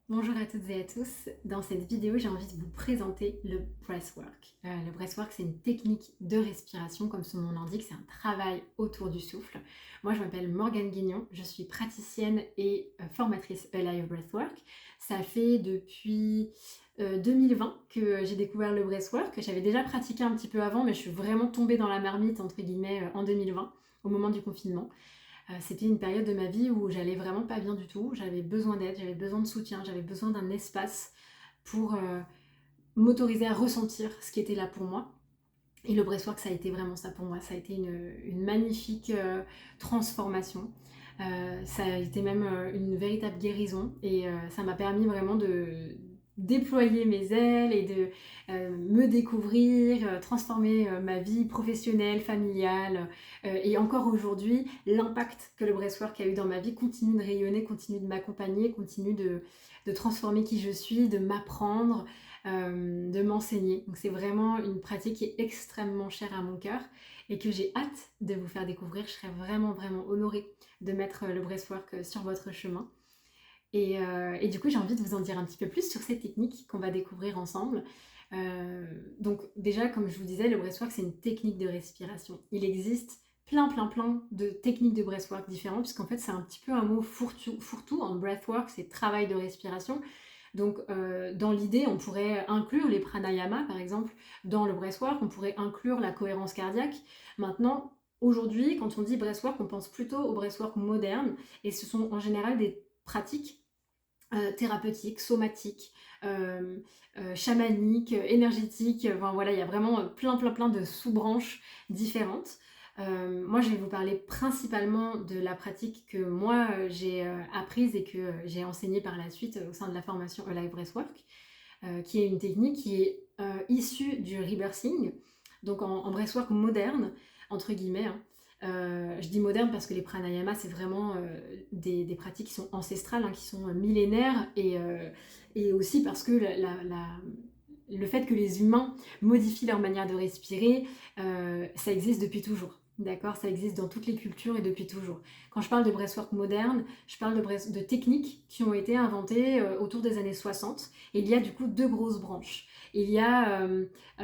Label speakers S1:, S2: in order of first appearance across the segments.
S1: Bonjour à toutes et à tous. Dans cette vidéo, j'ai envie de vous présenter le breathwork. Le breathwork, c'est une technique de respiration, comme son nom l'indique, c'est un travail autour du souffle. Moi, je m'appelle Morgane Guignon, je suis praticienne et formatrice Alive Breathwork. Ça fait depuis 2020 que j'ai découvert le breathwork. J'avais déjà pratiqué un petit peu avant, mais je suis vraiment tombée dans la marmite, entre guillemets, en 2020, au moment du confinement. C'était une période de ma vie où j'allais vraiment pas bien du tout. J'avais besoin d'aide, j'avais besoin de soutien, j'avais besoin d'un espace pour m'autoriser à ressentir ce qui était là pour moi. Et le breathwork, ça a été vraiment ça pour moi. Ça a été une magnifique transformation. Ça a été même une véritable guérison et ça m'a permis vraiment de déployer mes ailes et de me découvrir, transformer ma vie professionnelle, familiale et encore aujourd'hui, l'impact que le breathwork a eu dans ma vie continue de rayonner, continue de m'accompagner, continue de transformer qui je suis, de m'apprendre, de m'enseigner. Donc c'est vraiment une pratique qui est extrêmement chère à mon cœur et que j'ai hâte de vous faire découvrir. Je serais vraiment honorée de mettre le breathwork sur votre chemin. Et du coup, j'ai envie de vous en dire un petit peu plus sur ces techniques qu'on va découvrir ensemble. Donc déjà, comme je vous disais, le breathwork, c'est une technique de respiration. Il existe plein de techniques de breathwork différentes, puisqu'en fait, c'est un petit peu un mot fourre-tout. En breathwork, c'est travail de respiration. Donc, dans l'idée, on pourrait inclure les pranayama, par exemple, dans le breathwork. On pourrait inclure la cohérence cardiaque. Maintenant, aujourd'hui, quand on dit breathwork, on pense plutôt au breathwork moderne. Et ce sont en général des pratiques thérapeutiques, somatiques, chamaniques, énergétiques. Enfin voilà, il y a vraiment plein de sous-branches différentes. Moi, je vais vous parler principalement de la pratique que moi j'ai apprise et que j'ai enseignée par la suite au sein de la formation Alive Breathwork, qui est une technique qui est issue du rebirthing, donc en breathwork moderne, entre guillemets. Hein. Je dis moderne parce que les pranayama, c'est vraiment des pratiques qui sont ancestrales, hein, qui sont millénaires, et aussi parce que le fait que les humains modifient leur manière de respirer, ça existe depuis toujours. D'accord, ça existe dans toutes les cultures et depuis toujours. Quand je parle de breathwork moderne, je parle de techniques qui ont été inventées autour des années 60. Et il y a du coup deux grosses branches. Il y a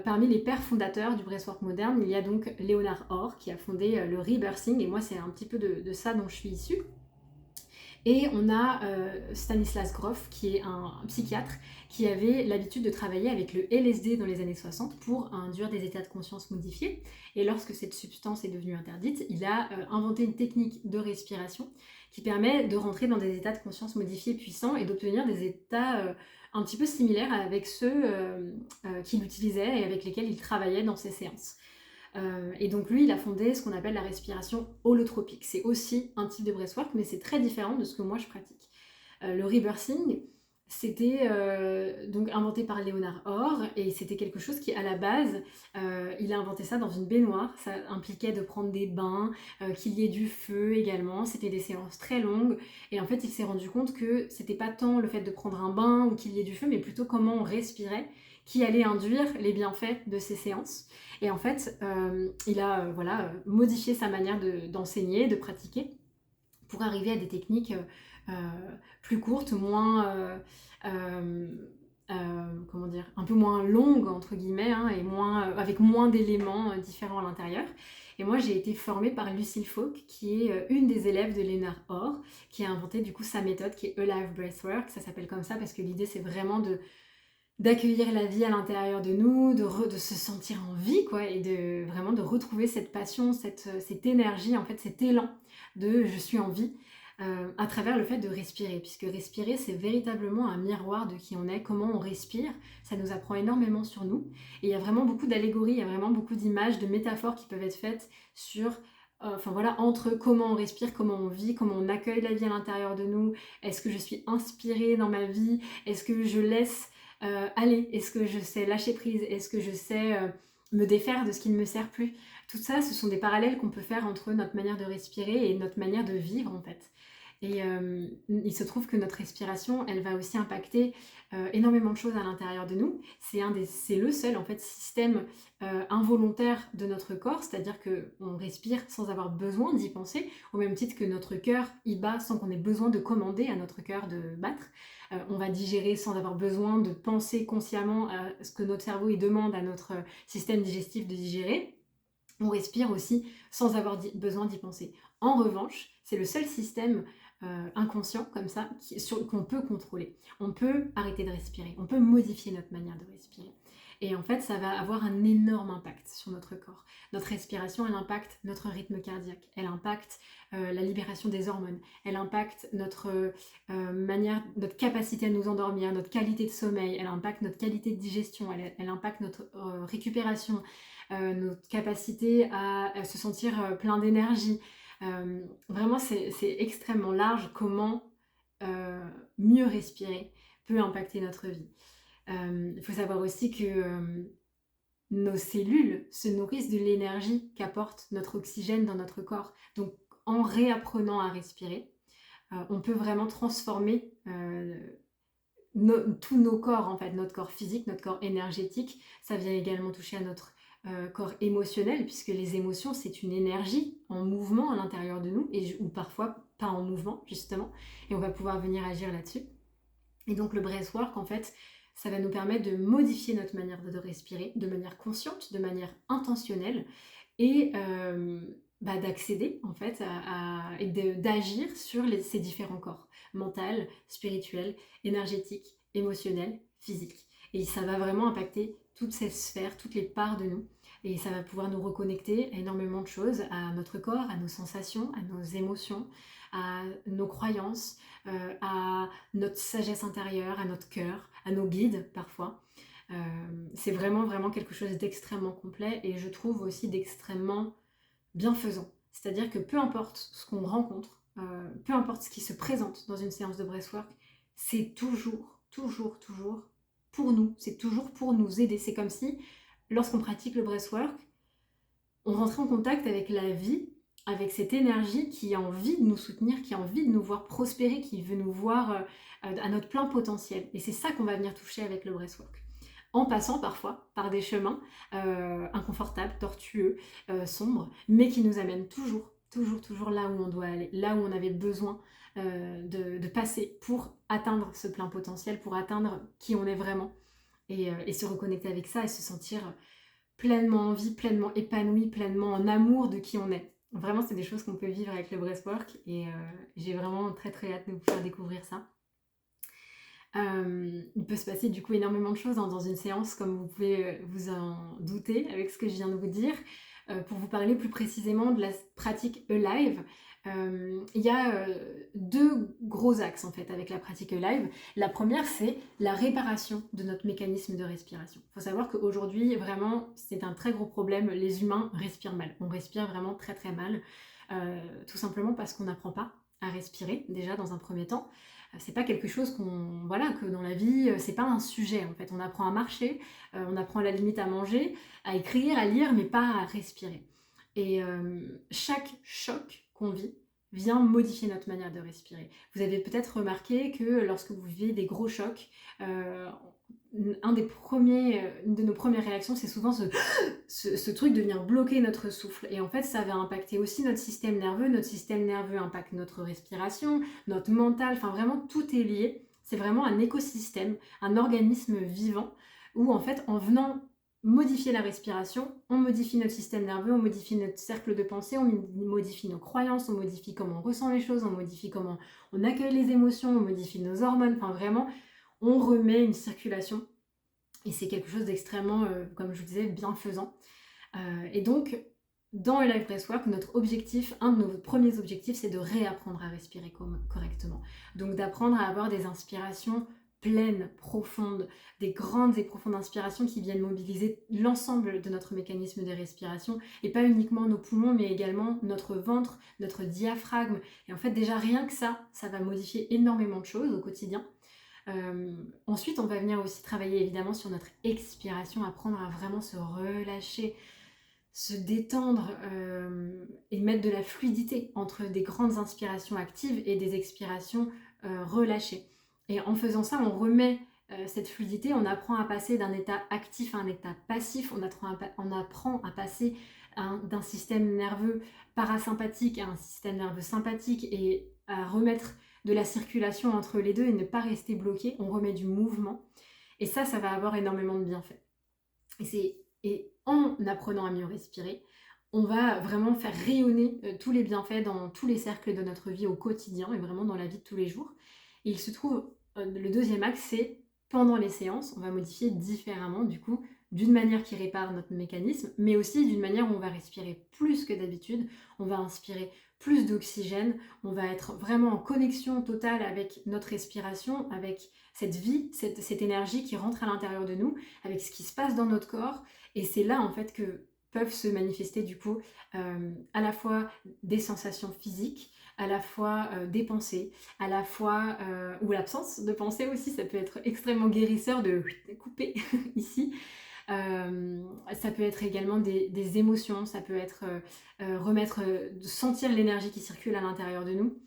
S1: parmi les pères fondateurs du breathwork moderne, il y a donc Leonard Orr qui a fondé le rebirthing, et moi c'est un petit peu de ça dont je suis issue. Et on a Stanislas Grof, qui est un psychiatre qui avait l'habitude de travailler avec le LSD dans les années 60 pour induire des états de conscience modifiés. Et lorsque cette substance est devenue interdite, il a inventé une technique de respiration qui permet de rentrer dans des états de conscience modifiés puissants et d'obtenir des états un petit peu similaires avec ceux qu'il utilisait et avec lesquels il travaillait dans ses séances. Et donc lui, il a fondé ce qu'on appelle la respiration holotropique. C'est aussi un type de breathwork, mais c'est très différent de ce que moi je pratique. Le rebirthing, c'était donc inventé par Leonard Orr, et c'était quelque chose qui, à la base, il a inventé ça dans une baignoire. Ça impliquait de prendre des bains, qu'il y ait du feu également. C'était des séances très longues, et en fait, il s'est rendu compte que c'était pas tant le fait de prendre un bain ou qu'il y ait du feu, mais plutôt comment on respirait qui allait induire les bienfaits de ces séances. Et en fait, il a voilà, modifié sa manière d'enseigner, de pratiquer, pour arriver à des techniques plus courtes, moins, comment dire, un peu moins longues entre guillemets, hein, et avec moins d'éléments différents à l'intérieur. Et moi, j'ai été formée par Lucille Falk, qui est une des élèves de Leonard Orr, qui a inventé du coup sa méthode, qui est Alive Breathwork. Ça s'appelle comme ça parce que l'idée, c'est vraiment d'accueillir la vie à l'intérieur de nous, de se sentir en vie, quoi, et vraiment de retrouver cette passion, cette énergie, en fait, cet élan de je suis en vie, à travers le fait de respirer, puisque respirer, c'est véritablement un miroir de qui on est, comment on respire, ça nous apprend énormément sur nous, et il y a vraiment beaucoup d'allégories, il y a vraiment beaucoup d'images, de métaphores qui peuvent être faites sur enfin voilà, entre comment on respire, comment on vit, comment on accueille la vie à l'intérieur de nous, est-ce que je suis inspirée dans ma vie, est-ce que je laisse aller, est-ce que je sais lâcher prise, est-ce que je sais me défaire de ce qui ne me sert plus. Tout ça, ce sont des parallèles qu'on peut faire entre notre manière de respirer et notre manière de vivre en fait. Et il se trouve que notre respiration, elle va aussi impacter énormément de choses à l'intérieur de nous. C'est le seul en fait système involontaire de notre corps, c'est-à-dire qu'on respire sans avoir besoin d'y penser, au même titre que notre cœur y bat sans qu'on ait besoin de commander à notre cœur de battre. On va digérer sans avoir besoin de penser consciemment à ce que notre cerveau il demande à notre système digestif de digérer. On respire aussi sans avoir besoin d'y penser. En revanche, c'est le seul système inconscient comme ça qu'on peut contrôler. On peut arrêter de respirer, on peut modifier notre manière de respirer. Et en fait, ça va avoir un énorme impact sur notre corps. Notre respiration, elle impacte notre rythme cardiaque, elle impacte la libération des hormones, elle impacte notre notre capacité à nous endormir, notre qualité de sommeil, elle impacte notre qualité de digestion, elle impacte notre récupération, notre capacité à se sentir plein d'énergie. Vraiment, c'est extrêmement large comment mieux respirer peut impacter notre vie. Il faut savoir aussi que nos cellules se nourrissent de l'énergie qu'apporte notre oxygène dans notre corps. Donc, en réapprenant à respirer, on peut vraiment transformer tous nos corps, en fait, notre corps physique, notre corps énergétique. Ça vient également toucher à notre corps émotionnel, puisque les émotions, c'est une énergie en mouvement à l'intérieur de nous, ou parfois pas en mouvement, justement, et on va pouvoir venir agir là-dessus. Et donc le breathwork, en fait, ça va nous permettre de modifier notre manière de respirer de manière consciente, de manière intentionnelle, et d'accéder en fait et d'agir sur ces différents corps, mental, spirituel, énergétique, émotionnel, physique. Et ça va vraiment impacter toutes ces sphères, toutes les parts de nous. Et ça va pouvoir nous reconnecter à énormément de choses, à notre corps, à nos sensations, à nos émotions, à nos croyances, à notre sagesse intérieure, à notre cœur, à nos guides parfois. C'est vraiment, vraiment quelque chose d'extrêmement complet et je trouve aussi d'extrêmement bienfaisant. C'est-à-dire que peu importe ce qu'on rencontre, peu importe ce qui se présente dans une séance de breathwork, c'est toujours, toujours, toujours pour nous. C'est toujours pour nous aider. C'est comme si, lorsqu'on pratique le breathwork, on rentrait en contact avec la vie, avec cette énergie qui a envie de nous soutenir, qui a envie de nous voir prospérer, qui veut nous voir à notre plein potentiel. Et c'est ça qu'on va venir toucher avec le breathwork. En passant parfois par des chemins inconfortables, tortueux, sombres, mais qui nous amènent toujours, toujours, toujours là où on doit aller, là où on avait besoin de passer pour atteindre ce plein potentiel, pour atteindre qui on est vraiment et se reconnecter avec ça et se sentir pleinement en vie, pleinement épanoui, pleinement en amour de qui on est. Vraiment, c'est des choses qu'on peut vivre avec le breathwork et j'ai vraiment très très hâte de vous faire découvrir ça. Il peut se passer du coup énormément de choses dans une séance, comme vous pouvez vous en douter avec ce que je viens de vous dire. Pour vous parler plus précisément de la pratique Alive, il y a deux gros axes en fait avec la pratique Alive. La première, c'est la réparation de notre mécanisme de respiration. Il faut savoir qu'aujourd'hui, vraiment, c'est un très gros problème. Les humains respirent mal. On respire vraiment très très mal, tout simplement parce qu'on n'apprend pas à respirer déjà dans un premier temps. C'est pas quelque chose que dans la vie, c'est pas un sujet en fait. On apprend à marcher, on apprend à la limite à manger, à écrire, à lire, mais pas à respirer. Et chaque choc qu'on vit vient modifier notre manière de respirer. Vous avez peut-être remarqué que lorsque vous vivez des gros chocs, une de nos premières réactions, c'est souvent ce truc de venir bloquer notre souffle. Et en fait, ça va impacter aussi notre système nerveux. Notre système nerveux impacte notre respiration, notre mental. Enfin, vraiment, tout est lié. C'est vraiment un écosystème, un organisme vivant où, en fait, en venant modifier la respiration, on modifie notre système nerveux, on modifie notre cercle de pensée, on modifie nos croyances, on modifie comment on ressent les choses, on modifie comment on accueille les émotions, on modifie nos hormones. Enfin, vraiment, on remet une circulation et c'est quelque chose d'extrêmement, comme je vous disais, bienfaisant. Et donc, dans Alive Breathwork, notre objectif, un de nos premiers objectifs, c'est de réapprendre à respirer correctement. Donc d'apprendre à avoir des inspirations pleines, profondes, des grandes et profondes inspirations qui viennent mobiliser l'ensemble de notre mécanisme de respiration, et pas uniquement nos poumons, mais également notre ventre, notre diaphragme. Et en fait, déjà rien que ça va modifier énormément de choses au quotidien. Ensuite, on va venir aussi travailler évidemment sur notre expiration, apprendre à vraiment se relâcher, se détendre et mettre de la fluidité entre des grandes inspirations actives et des expirations relâchées. Et en faisant ça, on remet cette fluidité, on apprend à passer d'un état actif à un état passif, on apprend à passer d'un système nerveux parasympathique à un système nerveux sympathique et à remettre de la circulation entre les deux et ne pas rester bloqué, on remet du mouvement. Et ça va avoir énormément de bienfaits. Et en apprenant à mieux respirer, on va vraiment faire rayonner tous les bienfaits dans tous les cercles de notre vie au quotidien et vraiment dans la vie de tous les jours. Et il se trouve, le deuxième axe, c'est pendant les séances, on va modifier différemment, du coup, d'une manière qui répare notre mécanisme, mais aussi d'une manière où on va respirer plus que d'habitude, on va inspirer plus d'oxygène, on va être vraiment en connexion totale avec notre respiration, avec cette vie, cette énergie qui rentre à l'intérieur de nous, avec ce qui se passe dans notre corps. Et c'est là en fait que peuvent se manifester du coup à la fois des sensations physiques, à la fois des pensées, à la fois, ou l'absence de pensée aussi, ça peut être extrêmement guérisseur de couper ici. Ça peut être également des émotions, ça peut être de sentir l'énergie qui circule à l'intérieur de nous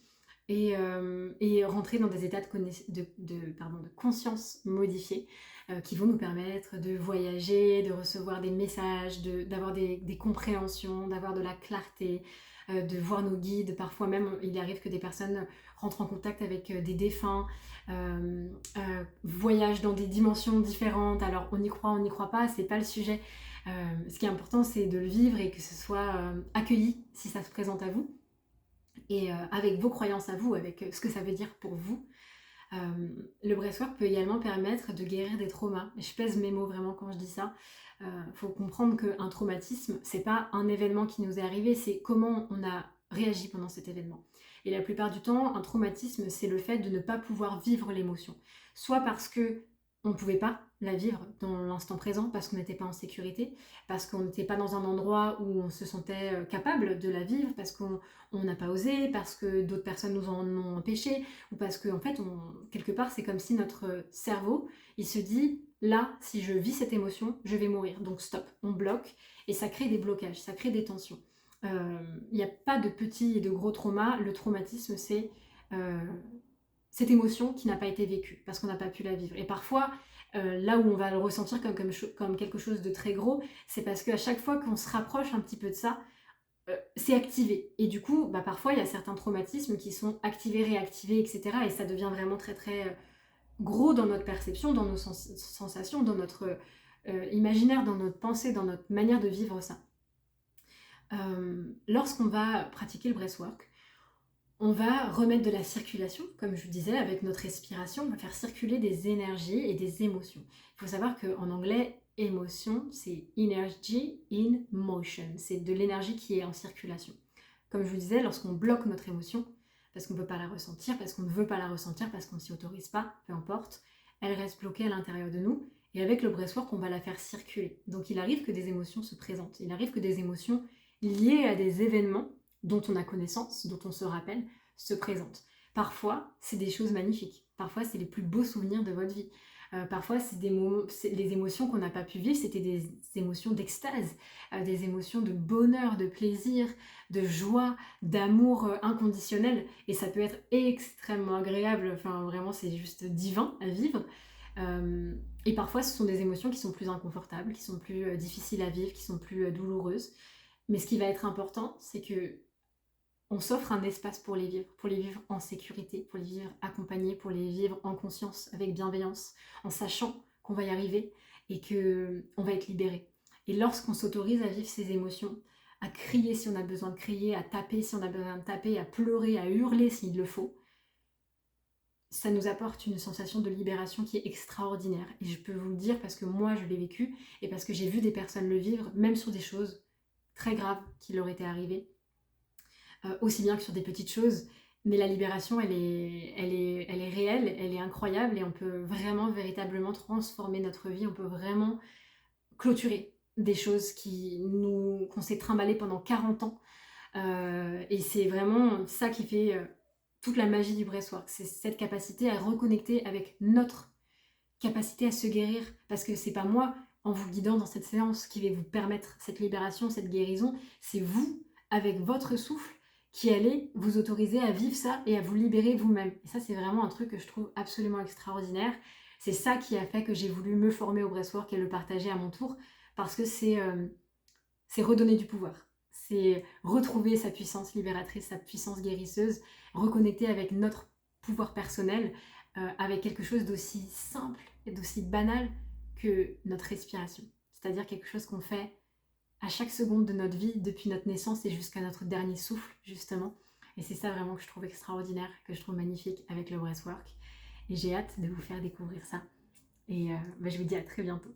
S1: et rentrer dans des états de conscience modifiés qui vont nous permettre de voyager, de recevoir des messages, d'avoir des compréhensions, d'avoir de la clarté, de voir nos guides. Parfois même, il arrive que des personnes rentrent en contact avec des défunts, voyagent dans des dimensions différentes. Alors on y croit pas, c'est pas le sujet. Ce qui est important, c'est de le vivre et que ce soit accueilli si ça se présente à vous. Et avec vos croyances à vous, avec ce que ça veut dire pour vous. Le breathwork peut également permettre de guérir des traumas. Et je pèse mes mots vraiment quand je dis ça. Faut comprendre qu'un traumatisme, c'est pas un événement qui nous est arrivé, c'est comment on a réagi pendant cet événement. Et la plupart du temps, un traumatisme, c'est le fait de ne pas pouvoir vivre l'émotion. Soit parce que on ne pouvait pas la vivre dans l'instant présent, parce qu'on n'était pas en sécurité, parce qu'on n'était pas dans un endroit où on se sentait capable de la vivre, parce qu'on n'a pas osé, parce que d'autres personnes nous en ont empêché, ou parce que en fait, quelque part, c'est comme si notre cerveau, il se dit, là, si je vis cette émotion, je vais mourir. Donc stop, on bloque, et ça crée des blocages, ça crée des tensions. Il n'y a pas de petits et de gros traumas. Le traumatisme, c'est cette émotion qui n'a pas été vécue, parce qu'on n'a pas pu la vivre. Et parfois, là où on va le ressentir comme quelque chose de très gros, c'est parce qu'à chaque fois qu'on se rapproche un petit peu de ça, c'est activé. Et du coup, parfois, il y a certains traumatismes qui sont activés, réactivés, etc. Et ça devient vraiment très, très gros dans notre perception, dans nos sensations, dans notre imaginaire, dans notre pensée, dans notre manière de vivre ça. Lorsqu'on va pratiquer le breathwork, on va remettre de la circulation, comme je vous disais, avec notre respiration, on va faire circuler des énergies et des émotions. Il faut savoir qu'en anglais, émotion, c'est energy in motion, c'est de l'énergie qui est en circulation. Comme je vous disais, lorsqu'on bloque notre émotion, parce qu'on ne peut pas la ressentir, parce qu'on ne veut pas la ressentir, parce qu'on ne s'y autorise pas, peu importe, elle reste bloquée à l'intérieur de nous, et avec le breathwork, on va la faire circuler. Donc il arrive que des émotions se présentent, il arrive que des émotions liées à des événements dont on a connaissance, dont on se rappelle, se présentent. Parfois, c'est des choses magnifiques. Parfois, c'est les plus beaux souvenirs de votre vie. Parfois, les émotions qu'on n'a pas pu vivre, c'était des émotions d'extase, des émotions de bonheur, de plaisir, de joie, d'amour inconditionnel. Et ça peut être extrêmement agréable. Enfin, vraiment, c'est juste divin à vivre. Et parfois, ce sont des émotions qui sont plus inconfortables, qui sont plus difficiles à vivre, qui sont plus douloureuses. Mais ce qui va être important, c'est que on s'offre un espace pour les vivre en sécurité, pour les vivre accompagnés, pour les vivre en conscience, avec bienveillance, en sachant qu'on va y arriver et qu'on va être libéré. Et lorsqu'on s'autorise à vivre ces émotions, à crier si on a besoin de crier, à taper si on a besoin de taper, à pleurer, à hurler s'il le faut, ça nous apporte une sensation de libération qui est extraordinaire. Et je peux vous le dire parce que moi je l'ai vécu et parce que j'ai vu des personnes le vivre, même sur des choses très graves qui leur étaient arrivées. Aussi bien que sur des petites choses, mais la libération, elle est réelle, elle est incroyable et on peut vraiment, véritablement transformer notre vie, on peut vraiment clôturer des choses qu'on s'est trimballées pendant 40 ans. Et c'est vraiment ça qui fait toute la magie du breathwork, c'est cette capacité à reconnecter avec notre capacité à se guérir, parce que c'est pas moi, en vous guidant dans cette séance, qui vais vous permettre cette libération, cette guérison, c'est vous, avec votre souffle, qui allez vous autoriser à vivre ça et à vous libérer vous-même. Et ça, c'est vraiment un truc que je trouve absolument extraordinaire. C'est ça qui a fait que j'ai voulu me former au breathwork et le partager à mon tour, parce que c'est redonner du pouvoir. C'est retrouver sa puissance libératrice, sa puissance guérisseuse, reconnecter avec notre pouvoir personnel avec quelque chose d'aussi simple et d'aussi banal que notre respiration. C'est-à-dire quelque chose qu'on fait à chaque seconde de notre vie, depuis notre naissance et jusqu'à notre dernier souffle, justement. Et c'est ça vraiment que je trouve extraordinaire, que je trouve magnifique avec le breathwork. Et j'ai hâte de vous faire découvrir ça. Et je vous dis à très bientôt.